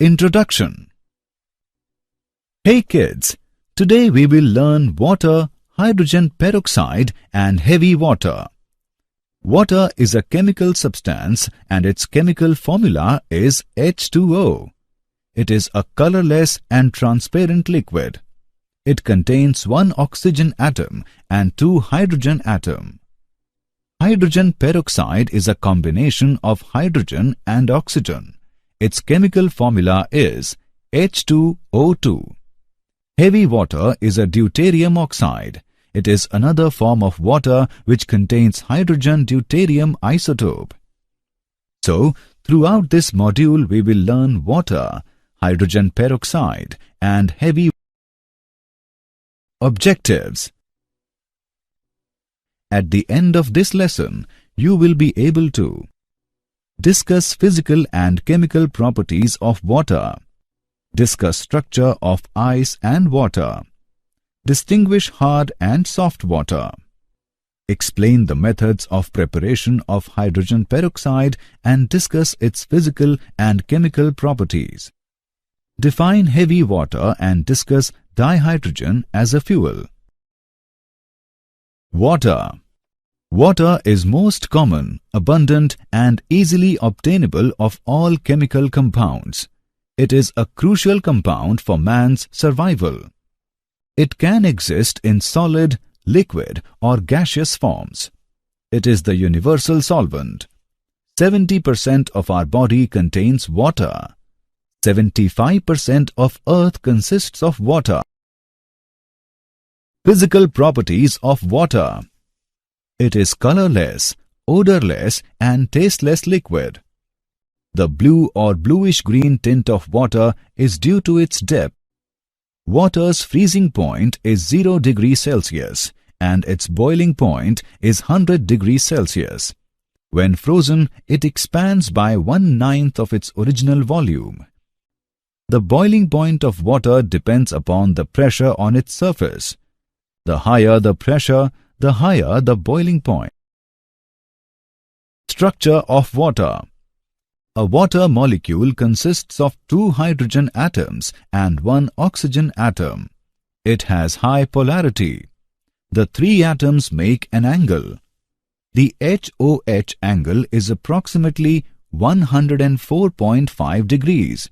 Introduction. Hey kids, today we will learn water, hydrogen peroxide and heavy water. Water is a chemical substance and its chemical formula is H2O. It is a colorless and transparent liquid. It contains one oxygen atom and two hydrogen atoms. Hydrogen peroxide is a combination of hydrogen and oxygen. Its chemical formula is H2O2. Heavy water is a deuterium oxide. It is another form of water which contains hydrogen deuterium isotope. So, throughout this module we will learn water, hydrogen peroxide and heavy. Objectives. At the end of this lesson, you will be able to discuss physical and chemical properties of water, discuss structure of ice and water, distinguish hard and soft water, explain the methods of preparation of hydrogen peroxide and discuss its physical and chemical properties, define heavy water and discuss dihydrogen as a fuel. Water. Water is most common, abundant and easily obtainable of all chemical compounds. It is a crucial compound for man's survival. It can exist in solid, liquid or gaseous forms. It is the universal solvent. 70% of our body contains water. 75% of Earth consists of water. Physical properties of water. It is colorless, odorless and tasteless liquid. The blue or bluish-green tint of water is due to its depth. Water's freezing point is 0 degrees Celsius and its boiling point is 100 degrees Celsius. When frozen, it expands by 1/9 of its original volume. The boiling point of water depends upon the pressure on its surface. The higher the pressure, the higher the boiling point. Structure of water. A water molecule consists of 2 hydrogen atoms and 1 oxygen atom. It has high polarity. The 3 atoms make an angle. The HOH angle is approximately 104.5 degrees.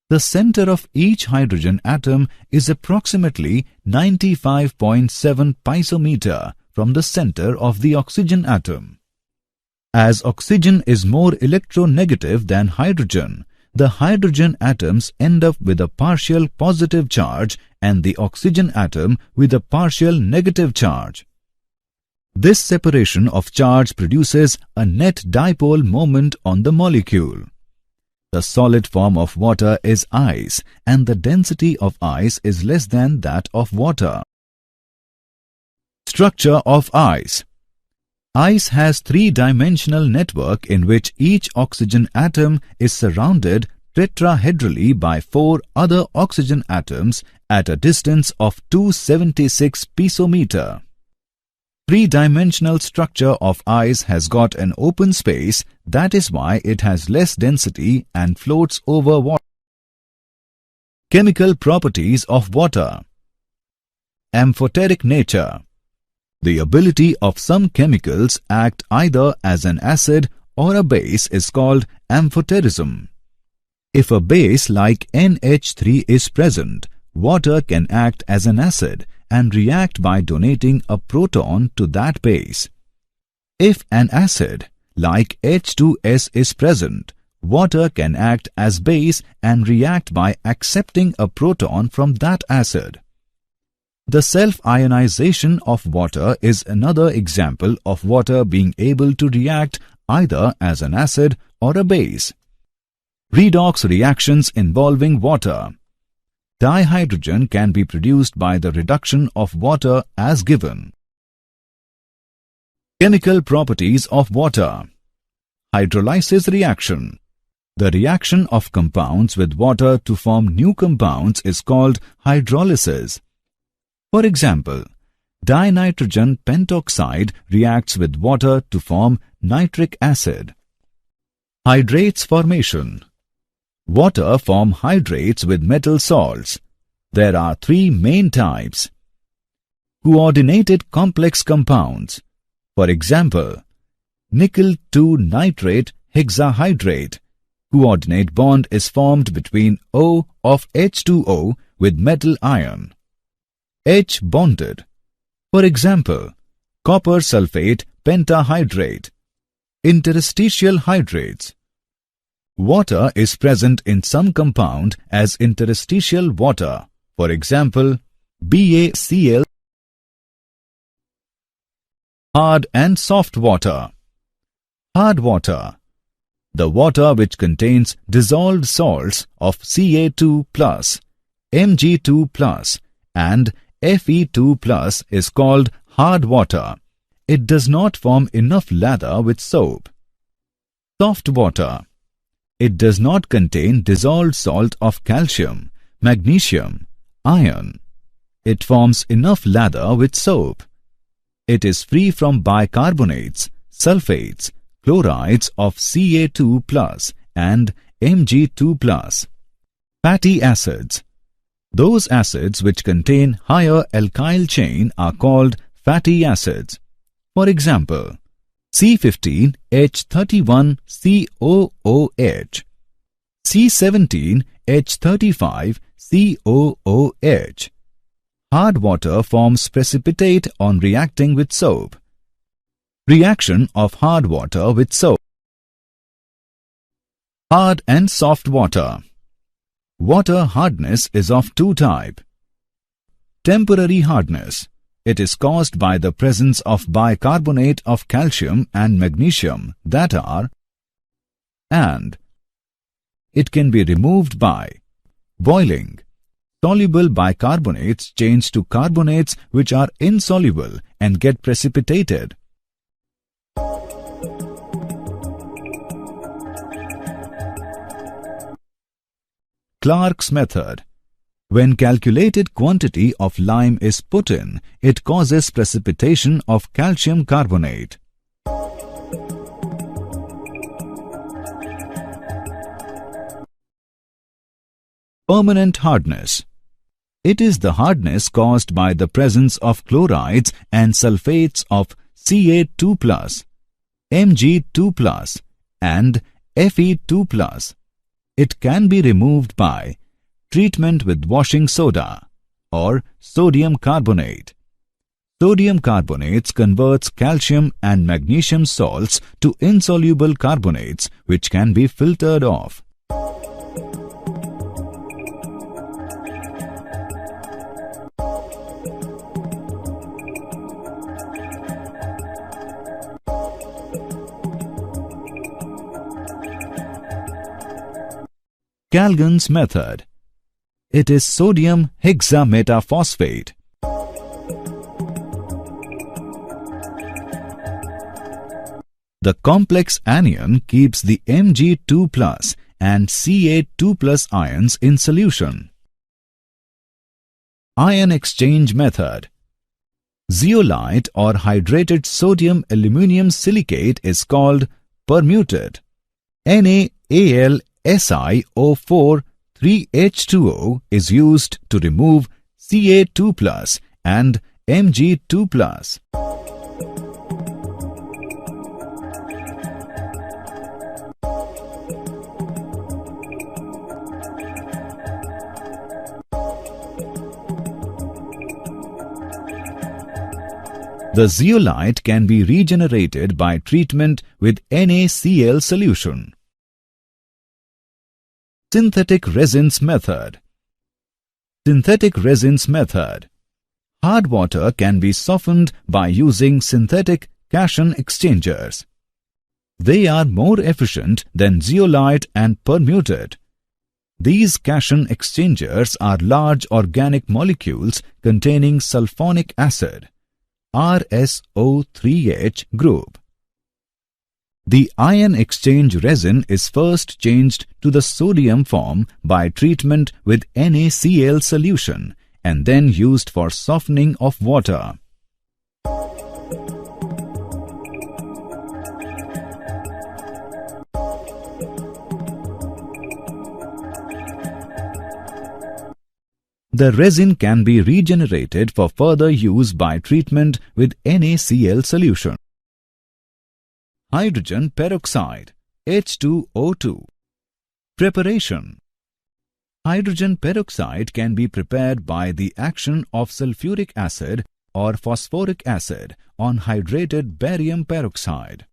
The center of each hydrogen atom is approximately 95.7 picometer from the center of the oxygen atom. As oxygen is more electronegative than hydrogen, the hydrogen atoms end up with a partial positive charge and the oxygen atom with a partial negative charge. This separation of charge produces a net dipole moment on the molecule. The solid form of water is ice and the density of ice is less than that of water. Structure of ice. Ice has 3-dimensional network in which each oxygen atom is surrounded tetrahedrally by 4 other oxygen atoms at a distance of 276 picometer. 3-dimensional structure of ice has got an open space, that is why it has less density and floats over water. Chemical properties of water. Amphoteric nature. The ability of some chemicals act either as an acid or a base is called amphoterism. If a base like NH3 is present, water can act as an acid and react by donating a proton to that base. If an acid like H2S is present, water can act as base and react by accepting a proton from that acid. The self-ionization of water is another example of water being able to react either as an acid or a base. Redox reactions involving water. Dihydrogen can be produced by the reduction of water as given. Chemical properties of water. Hydrolysis reaction. The reaction of compounds with water to form new compounds is called hydrolysis. For example, dinitrogen pentoxide reacts with water to form nitric acid. Hydrates formation. Water form hydrates with metal salts. There are three main types. Coordinated complex compounds. For example, nickel-2 nitrate hexahydrate. Coordinate bond is formed between O of H2O with metal ion. H bonded. For example, copper sulfate pentahydrate. Interstitial hydrates. Water is present in some compound as interstitial water. For example, BaCl. Hard and soft water. Hard water. The water which contains dissolved salts of Ca2+, Mg2+, and Fe2+ is called hard water. It does not form enough lather with soap. Soft water. It does not contain dissolved salt of calcium, magnesium, iron. It forms enough lather with soap. It is free from bicarbonates, sulfates, chlorides of Ca2+ and Mg2+. Fatty acids. Those acids which contain higher alkyl chain are called fatty acids. For example, C15H31COOH, C17H35COOH. Hard water forms precipitate on reacting with soap. Reaction of hard water with soap. Hard and soft water. Water hardness is of two types. Temporary hardness. It is caused by the presence of bicarbonate of calcium and magnesium that are, and it can be removed by boiling. Soluble bicarbonates change to carbonates which are insoluble and get precipitated. Clark's method. When calculated quantity of lime is put in, it causes precipitation of calcium carbonate. Permanent hardness. It is the hardness caused by the presence of chlorides and sulfates of Ca2+, Mg2+, and Fe2+. It can be removed by treatment with washing soda or sodium carbonate. Sodium carbonates converts calcium and magnesium salts to insoluble carbonates which can be filtered off. Calgon's method. It is sodium hexametaphosphate. The complex anion keeps the Mg2+ and Ca2+ ions in solution. Ion exchange method. Zeolite or hydrated sodium aluminium silicate is called permuted. NaAlSiO4 3H2O is used to remove Ca2+ and Mg2+. The zeolite can be regenerated by treatment with NaCl solution. Synthetic resins method. Synthetic resins method. Hard water can be softened by using synthetic cation exchangers. They are more efficient than zeolite and permuted. These cation exchangers are large organic molecules containing sulfonic acid, RSO3H group. The ion exchange resin is first changed to the sodium form by treatment with NaCl solution and then used for softening of water. The resin can be regenerated for further use by treatment with NaCl solution. Hydrogen peroxide H2O2. Preparation. Hydrogen peroxide can be prepared by the action of sulfuric acid or phosphoric acid on hydrated barium peroxide.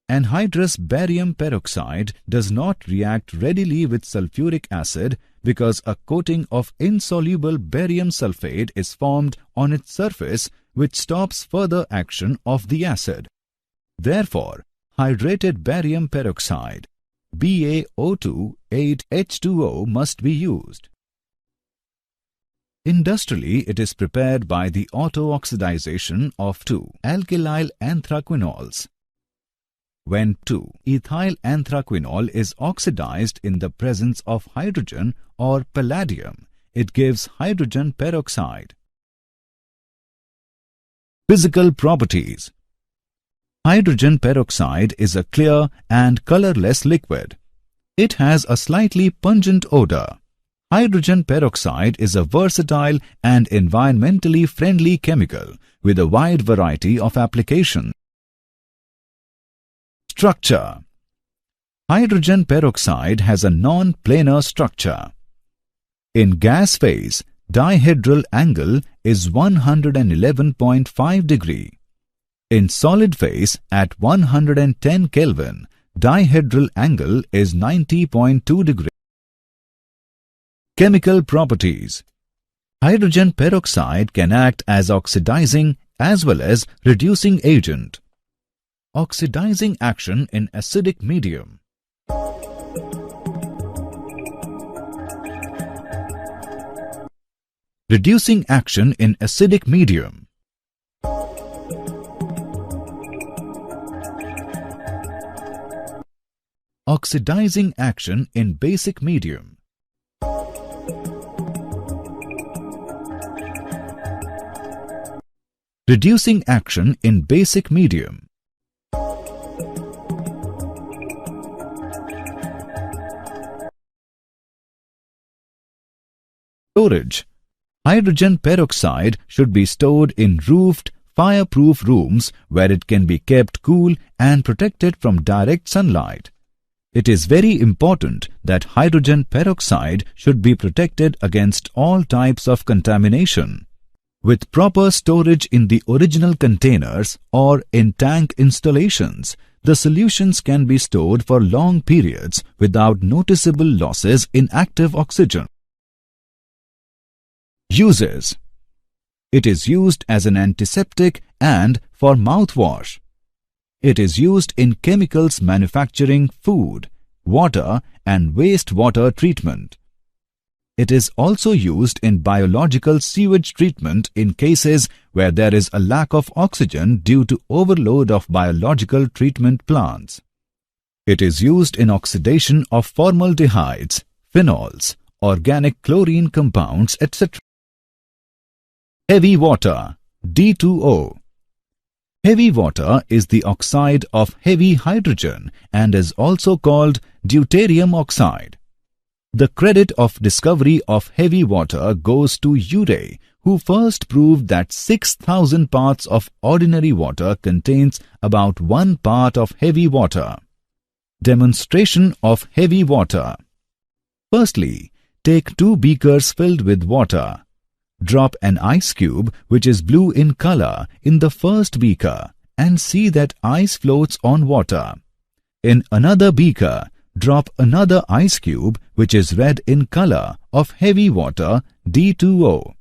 Anhydrous barium peroxide does not react readily with sulfuric acid because a coating of insoluble barium sulfate is formed on its surface which stops further action of the acid. Therefore, hydrated barium peroxide BaO2,8H2O must be used. Industrially, it is prepared by the auto-oxidization of 2-alkylyl anthraquinols. When 2-ethyl anthraquinol is oxidized in the presence of hydrogen or palladium, it gives hydrogen peroxide. Physical properties. Hydrogen peroxide is a clear and colorless liquid. It has a slightly pungent odor. Hydrogen peroxide is a versatile and environmentally friendly chemical with a wide variety of applications. Structure. Hydrogen peroxide has a non-planar structure. In gas phase, dihedral angle is 111.5 degree. In solid phase at 110 Kelvin, dihedral angle is 90.2 degree. Chemical properties. Hydrogen peroxide can act as oxidizing as well as reducing agent. Oxidizing action in acidic medium. Reducing action in acidic medium. Oxidizing action in basic medium. Reducing action in basic medium. Storage. Hydrogen peroxide should be stored in roofed, fireproof rooms where it can be kept cool and protected from direct sunlight. It is very important that hydrogen peroxide should be protected against all types of contamination. With proper storage in the original containers or in tank installations, the solutions can be stored for long periods without noticeable losses in active oxygen. Uses. It is used as an antiseptic and for mouthwash. It is used in chemicals manufacturing food, water and wastewater treatment. It is also used in biological sewage treatment in cases where there is a lack of oxygen due to overload of biological treatment plants. It is used in oxidation of formaldehydes, phenols, organic chlorine compounds, etc. Heavy water, D2O. Heavy water is the oxide of heavy hydrogen and is also called deuterium oxide. The credit of discovery of heavy water goes to Urey, who first proved that 6,000 parts of ordinary water contains about 1 part of heavy water. Demonstration of heavy water. Firstly, take 2 beakers filled with water. Drop an ice cube which is blue in color in the first beaker and see that ice floats on water. In another beaker, drop another ice cube which is red in color of heavy water D2O.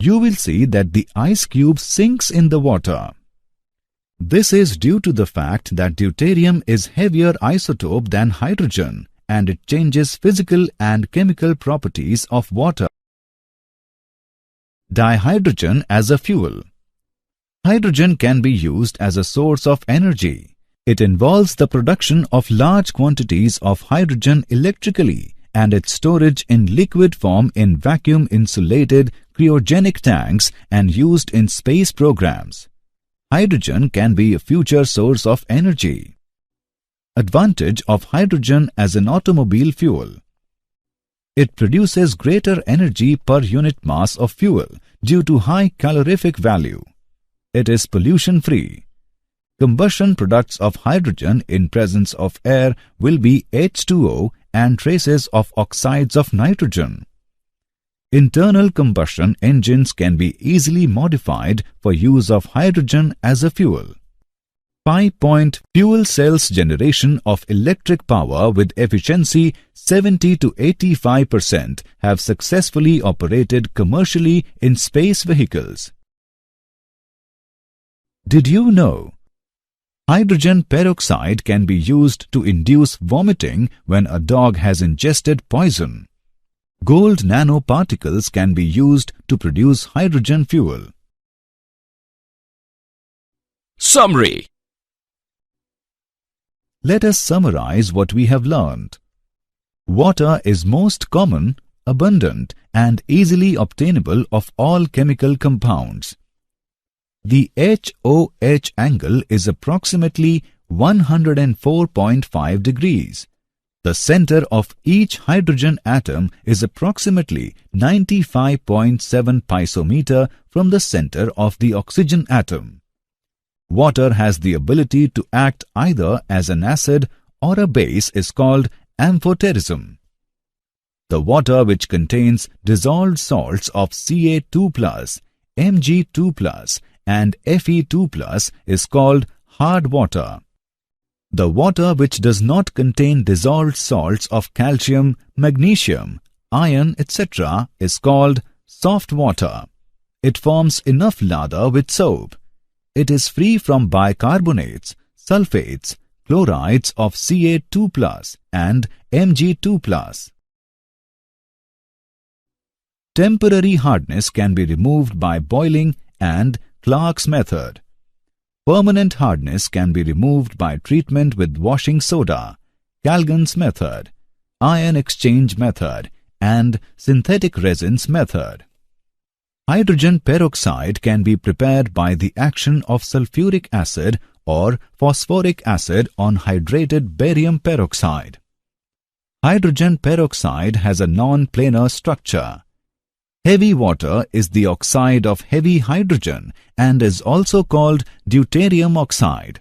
You will see that the ice cube sinks in the water. This is due to the fact that deuterium is heavier isotope than hydrogen and it changes physical and chemical properties of water. Dihydrogen as a fuel. Hydrogen can be used as a source of energy. It involves the production of large quantities of hydrogen electrically and its storage in liquid form in vacuum-insulated cryogenic tanks and used in space programs. Hydrogen can be a future source of energy. Advantage of hydrogen as an automobile fuel. It produces greater energy per unit mass of fuel due to high calorific value. It is pollution-free. Combustion products of hydrogen in presence of air will be H2O and traces of oxides of nitrogen. Internal combustion engines can be easily modified for use of hydrogen as a fuel. 5-point fuel cells generation of electric power with efficiency 70 to 85% have successfully operated commercially in space vehicles. Did you know? Hydrogen peroxide can be used to induce vomiting when a dog has ingested poison. Gold nanoparticles can be used to produce hydrogen fuel. Summary. Let us summarize what we have learned. Water is most common, abundant, and easily obtainable of all chemical compounds. The HOH angle is approximately 104.5 degrees. The center of each hydrogen atom is approximately 95.7 picometer from the center of the oxygen atom. Water has the ability to act either as an acid or a base is called Amphotericism. The water which contains dissolved salts of Ca2+, Mg2+, and Fe2+ is called hard water. The water which does not contain dissolved salts of calcium, magnesium, iron, etc. is called soft water. It forms enough lather with soap. It is free from bicarbonates, sulfates, chlorides of Ca2+ and Mg2+. Temporary hardness can be removed by boiling and Clark's method. Permanent hardness can be removed by treatment with washing soda, Calgon's method, ion exchange method, and synthetic resins method. Hydrogen peroxide can be prepared by the action of sulfuric acid or phosphoric acid on hydrated barium peroxide. Hydrogen peroxide has a non-planar structure. Heavy water is the oxide of heavy hydrogen and is also called deuterium oxide.